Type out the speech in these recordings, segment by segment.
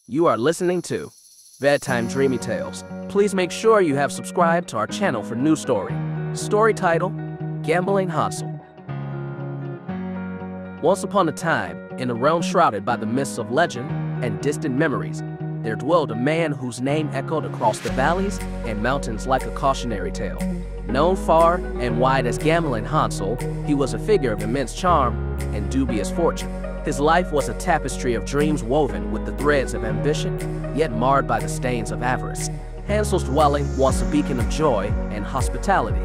You are listening to Bedtime Dreamy Tales. Please make sure you have subscribed to our channel for new story. Story title, Gambling Hansel. Once upon a time, in a realm shrouded by the mists of legend and distant memories, there dwelled a man whose name echoed across the valleys and mountains like a cautionary tale. Known far and wide as Gambling Hansel, he was a figure of immense charm and dubious fortune. His life was a tapestry of dreams woven with the threads of ambition, yet marred by the stains of avarice. Hansel's dwelling, once a beacon of joy and hospitality,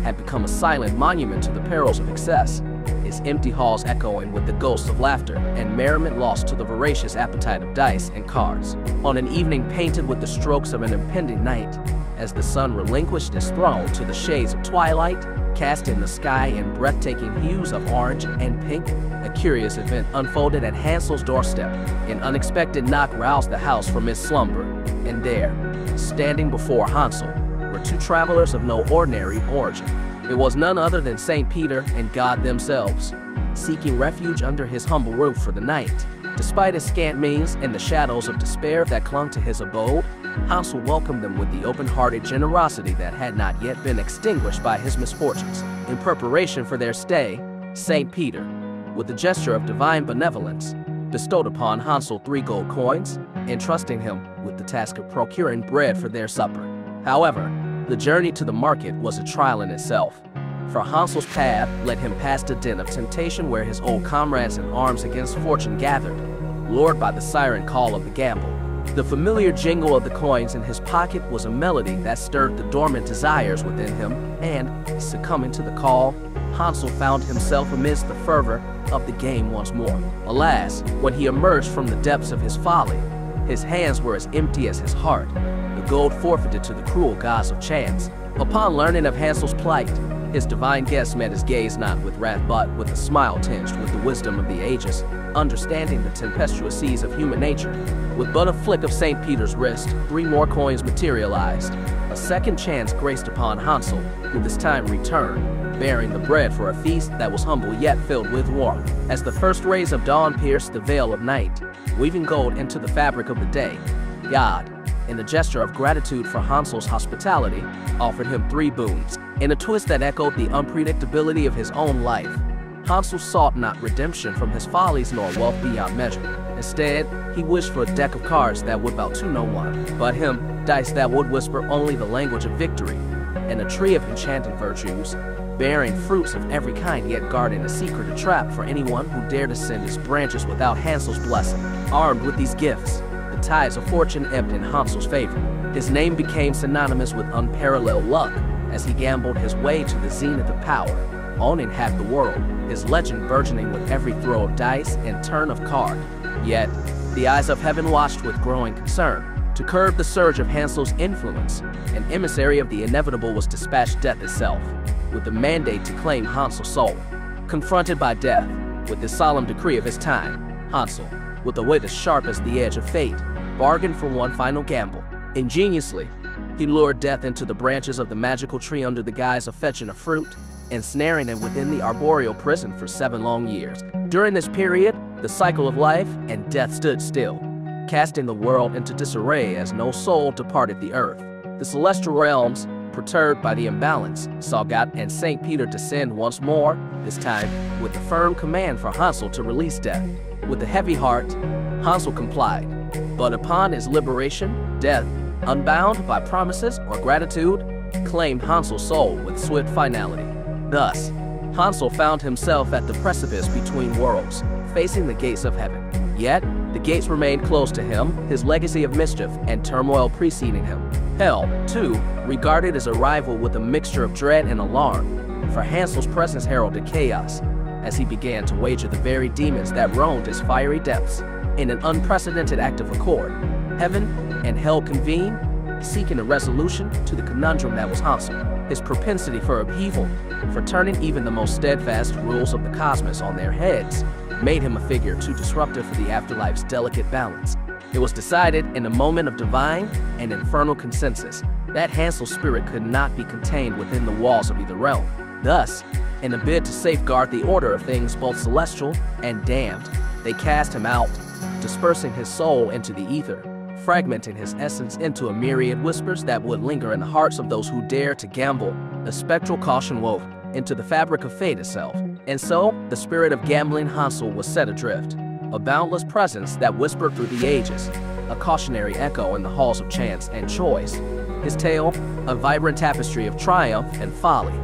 had become a silent monument to the perils of excess, his empty halls echoing with the ghosts of laughter and merriment lost to the voracious appetite of dice and cards. On an evening painted with the strokes of an impending night, as the sun relinquished its throne to the shades of twilight, cast in the sky in breathtaking hues of orange and pink, a curious event unfolded at Hansel's doorstep. An unexpected knock roused the house from its slumber, and there, standing before Hansel, were two travelers of no ordinary origin. It was none other than St. Peter and God themselves, seeking refuge under his humble roof for the night. Despite his scant means and the shadows of despair that clung to his abode, Hansel welcomed them with the open-hearted generosity that had not yet been extinguished by his misfortunes. In preparation for their stay, St. Peter, with a gesture of divine benevolence, bestowed upon Hansel 3 gold coins, entrusting him with the task of procuring bread for their supper. However, the journey to the market was a trial in itself, for Hansel's path led him past a den of temptation where his old comrades in arms against fortune gathered, lured by the siren call of the gamble. The familiar jingle of the coins in his pocket was a melody that stirred the dormant desires within him, and, succumbing to the call, Hansel found himself amidst the fervor of the game once more. Alas, when he emerged from the depths of his folly, his hands were as empty as his heart, the gold forfeited to the cruel gods of chance. Upon learning of Hansel's plight, his divine guest met his gaze not with wrath but with a smile tinged with the wisdom of the ages, understanding the tempestuous seas of human nature. With but a flick of St. Peter's wrist, 3 more coins materialized. A second chance graced upon Hansel, who this time returned, bearing the bread for a feast that was humble yet filled with warmth. As the first rays of dawn pierced the veil of night, weaving gold into the fabric of the day, God, in a gesture of gratitude for Hansel's hospitality, offered him 3 boons. In a twist that echoed the unpredictability of his own life, Hansel sought not redemption from his follies nor wealth beyond measure. Instead, he wished for a deck of cards that would bow to no one but him, dice that would whisper only the language of victory, and a tree of enchanted virtues, bearing fruits of every kind yet guarding a secret trap for anyone who dared ascend its branches without Hansel's blessing. Armed with these gifts, the tides of fortune ebbed in Hansel's favor. His name became synonymous with unparalleled luck as he gambled his way to the zenith of power, owning half the world, his legend burgeoning with every throw of dice and turn of card. Yet, the eyes of heaven watched with growing concern. To curb the surge of Hansel's influence, an emissary of the inevitable was dispatched Death itself, with the mandate to claim Hansel's soul. Confronted by Death, with the solemn decree of his time, Hansel, with a wit as sharp as the edge of fate, bargained for one final gamble. Ingeniously, he lured Death into the branches of the magical tree under the guise of fetching a fruit, ensnaring him within the arboreal prison for 7 long years. During this period, the cycle of life and death stood still, casting the world into disarray as no soul departed the earth. The celestial realms, perturbed by the imbalance, saw God and St. Peter descend once more, this time with the firm command for Hansel to release Death. With a heavy heart, Hansel complied, but upon his liberation, Death, unbound by promises or gratitude, claimed Hansel's soul with swift finality. Thus, Hansel found himself at the precipice between worlds, facing the gates of heaven. Yet, the gates remained closed to him, his legacy of mischief and turmoil preceding him. Hell, too, regarded his arrival with a mixture of dread and alarm, for Hansel's presence heralded chaos, as he began to wager the very demons that roamed his fiery depths. In an unprecedented act of accord, heaven and hell convened, seeking a resolution to the conundrum that was Hansel. His propensity for upheaval, for turning even the most steadfast rules of the cosmos on their heads, made him a figure too disruptive for the afterlife's delicate balance. It was decided in a moment of divine and infernal consensus that Hansel's spirit could not be contained within the walls of either realm. Thus, in a bid to safeguard the order of things both celestial and damned, they cast him out, dispersing his soul into the ether, fragmenting his essence into a myriad whispers that would linger in the hearts of those who dare to gamble, a spectral caution woven into the fabric of fate itself. And so, the spirit of gambling Hansel was set adrift, a boundless presence that whispered through the ages, a cautionary echo in the halls of chance and choice. His tale, a vibrant tapestry of triumph and folly,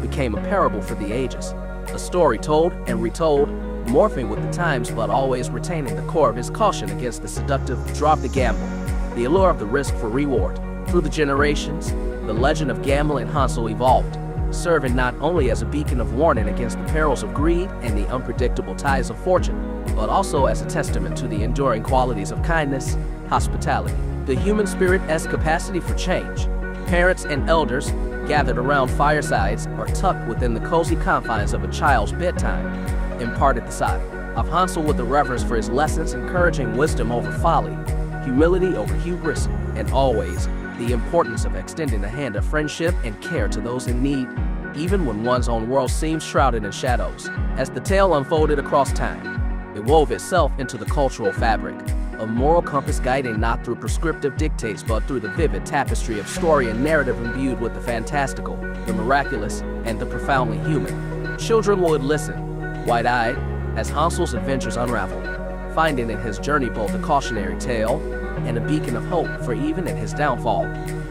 became a parable for the ages, a story told and retold, morphing with the times but always retaining the core of his caution against the seductive drop the gamble, the allure of the risk for reward. Through the generations, the legend of gambling Hansel evolved, serving not only as a beacon of warning against the perils of greed and the unpredictable tides of fortune, but also as a testament to the enduring qualities of kindness, hospitality, the human spirit's capacity for change. Parents and elders, gathered around firesides or tucked within the cozy confines of a child's bedtime, imparted the side of Hansel with a reverence for his lessons, encouraging wisdom over folly, humility over hubris, and always the importance of extending a hand of friendship and care to those in need, even when one's own world seems shrouded in shadows. As the tale unfolded across time, it wove itself into the cultural fabric, a moral compass guiding not through prescriptive dictates but through the vivid tapestry of story and narrative imbued with the fantastical, the miraculous, and the profoundly human. Children would listen, wide-eyed, as Hansel's adventures unraveled, finding in his journey both a cautionary tale and a beacon of hope for even in his downfall.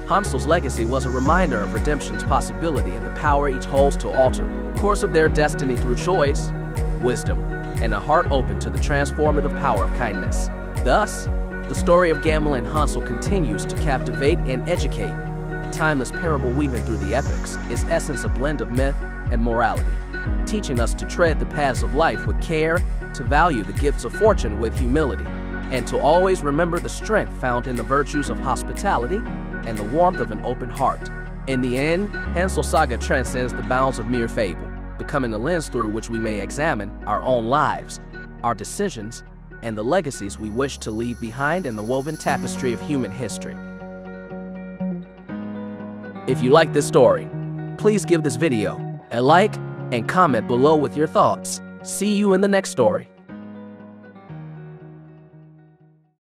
Hansel's legacy was a reminder of redemption's possibility and the power each holds to alter the course of their destiny through choice, wisdom, and a heart open to the transformative power of kindness. Thus, the story of gambling Hansel continues to captivate and educate, a timeless parable weaving through the epics, its essence a blend of myth and morality, teaching us to tread the paths of life with care, to value the gifts of fortune with humility, and to always remember the strength found in the virtues of hospitality and the warmth of an open heart. In the end, Hansel's saga transcends the bounds of mere fable, becoming a lens through which we may examine our own lives, our decisions, and the legacies we wish to leave behind in the woven tapestry of human history. If you like this story, please give this video a like and comment below with your thoughts. See you in the next story.